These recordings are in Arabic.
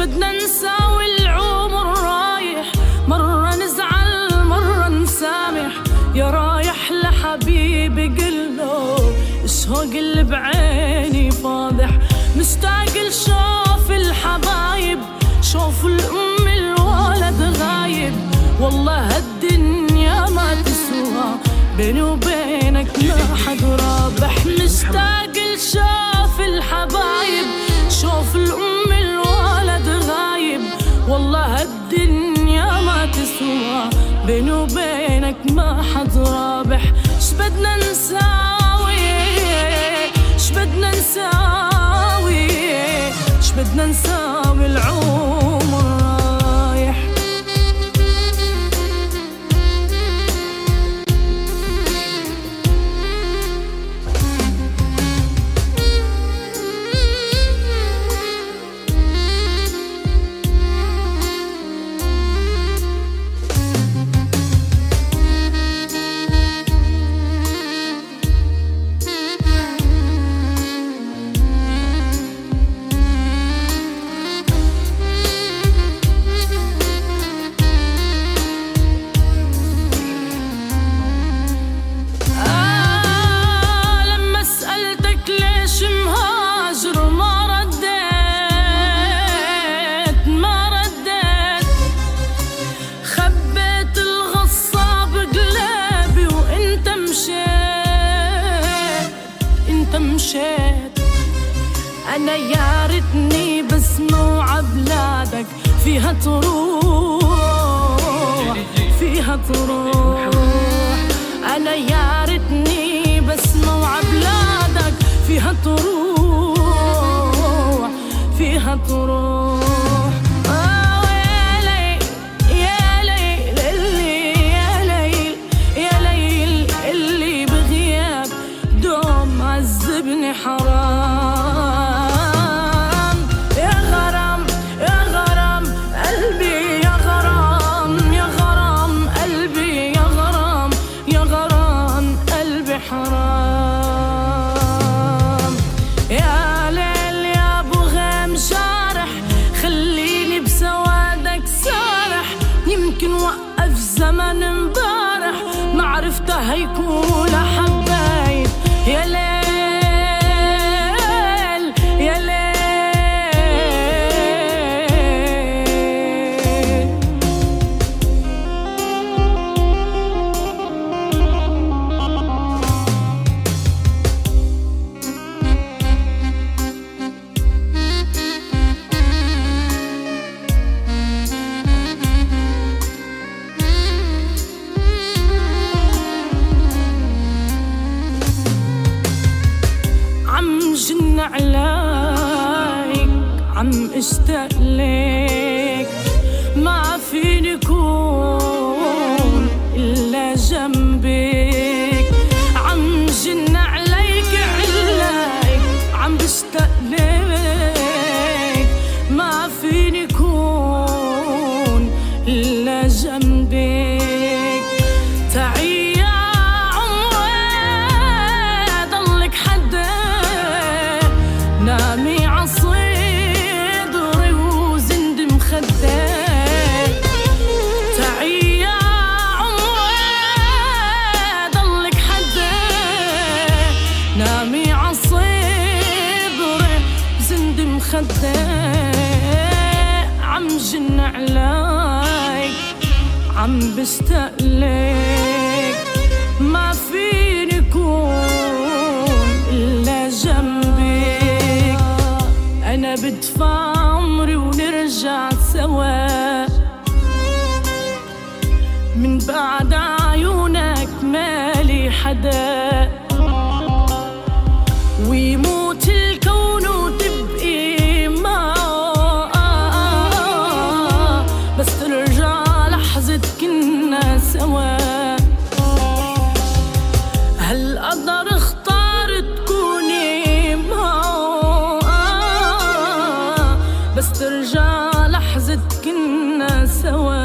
بدنا نساوي العمر رايح، مرة نزعل مرة نسامح. يا رايح لحبيبي قله الشوق اللي بعيني فاضح. مشتاق لشوف الحبايب، شوف الأم الولد غايب. والله هالدنيا ما تسوى، بيني وبينك ما حد رابح. مشتاق لشوف الحبايب، شوف الأم الولد غايب. والله هالدنيا ما تسوى، بيني وبينك ما حد رابح. شبدنا نساوي شبدنا نساوي شبدنا نساوي العمر رايح. أنا يا ريتني بسمع بلادك فيها تروح فيها تروح. أنا يا ريتني بسمع بلادك فيها تروح فيها تروح. حرام يا غرام يا غرام قلبي يا غرام يا غرام قلبي يا غرام يا غرام قلبي حرام. يا ليل يا ابو غيم جارح، خليني بسوادك سارح. يمكن وقف زمن امبارح ما عرفته هيكون حبايب. يا ليل عليك عم اشتاق ليك، ما فيني كون إلا جنبك. عم جن عليك عليك عم بشتاق ليك، ما فيني كون إلا جنبك. تعي نامي عصيدري وزند مخدك. تعي يا عمري ضلك حدك، نامي عصيدري وزند مخدك. عم جن عليك عم بشتاق لك، ما فيني كون إلا جنبك. أنا بدفع عمري ونرجع سوا، من بعد عيونك مالي حدا. ويموت الكون وتبقي معه، بس ترجع لحظة كنا سوا. هالقدر اختار تكوني معه، بس ترجع لحظة كنا سوا.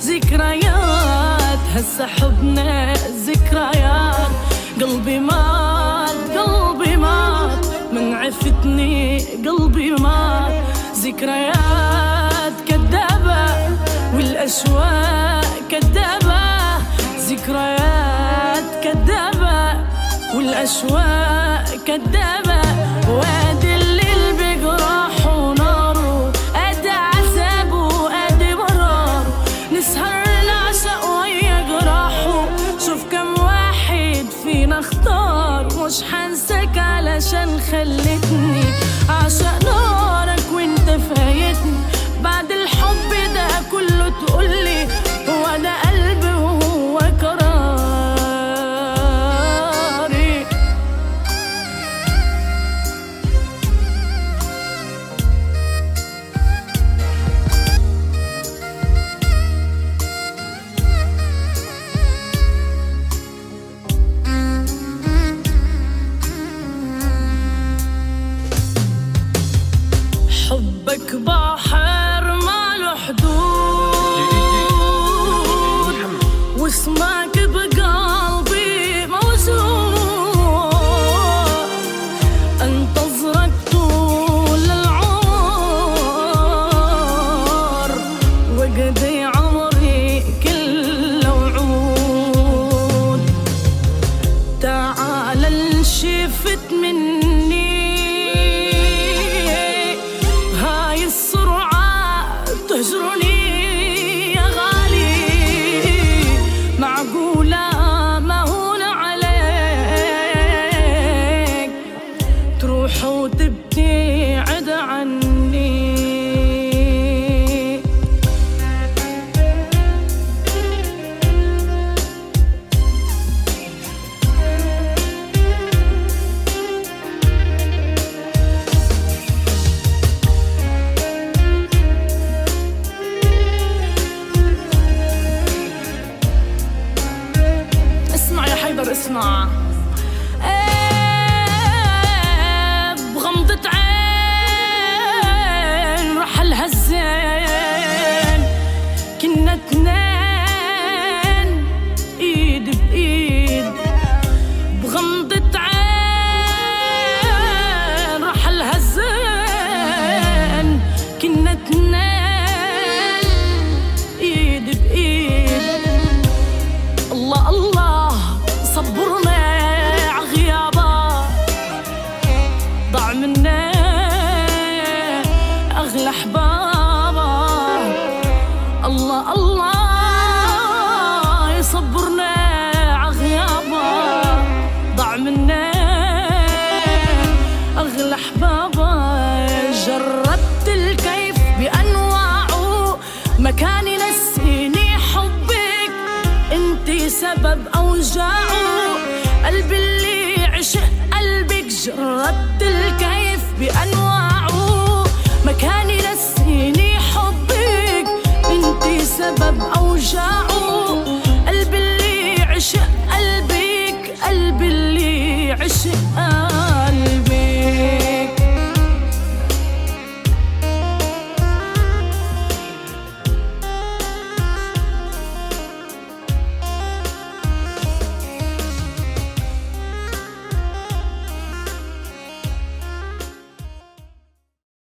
ذكريات هسا حبنا ذكريات. قلبي مات من عفتني عمري مات. ذكريات كدابة والأشواق كدابة، ذكريات كدابة والأشواق كدابة. وادي الليل بجراح وناره، ادي عذابه ادي مراره، نسهر نعشق ويا جراحه. شوف كم واحد فينا اختار، مش حنساك علشان خلتني عشق نارك وانت فايتني. بعد الحب ده كله تقولي هو ده قلبي وهو قراري. حبك بحر ما له حدود، واسمك بقلبي موجود. انتظرك طول العمر، وقضي عمري كله وعود. تعال انشفت مني تهجرني يا غالي. معقولة ما هون عليك تروح وتبتعد عني. اسمع بغمضة عين رحل هالزين. كنا اتنين ايد بايد، بغمضة عين رحل هالزين. كنا اتنين ايد بايد. الله الله صبرنا عغيابا، ضاع منا أغلى حبابا. الله الله يصبرنا عغيابا، ضاع منا أغلى حبابا. جربت الكيف بأنواعه، مكاني نسيني حبك انتي سبب أوجاعه. قلبي اللي عشق قلبك، جربت الكيف بأنواعه، مكاني نسيني حبك انتي سبب أوجاعه. قلبي اللي عشق قلبك، قلبي اللي عشق قلبك.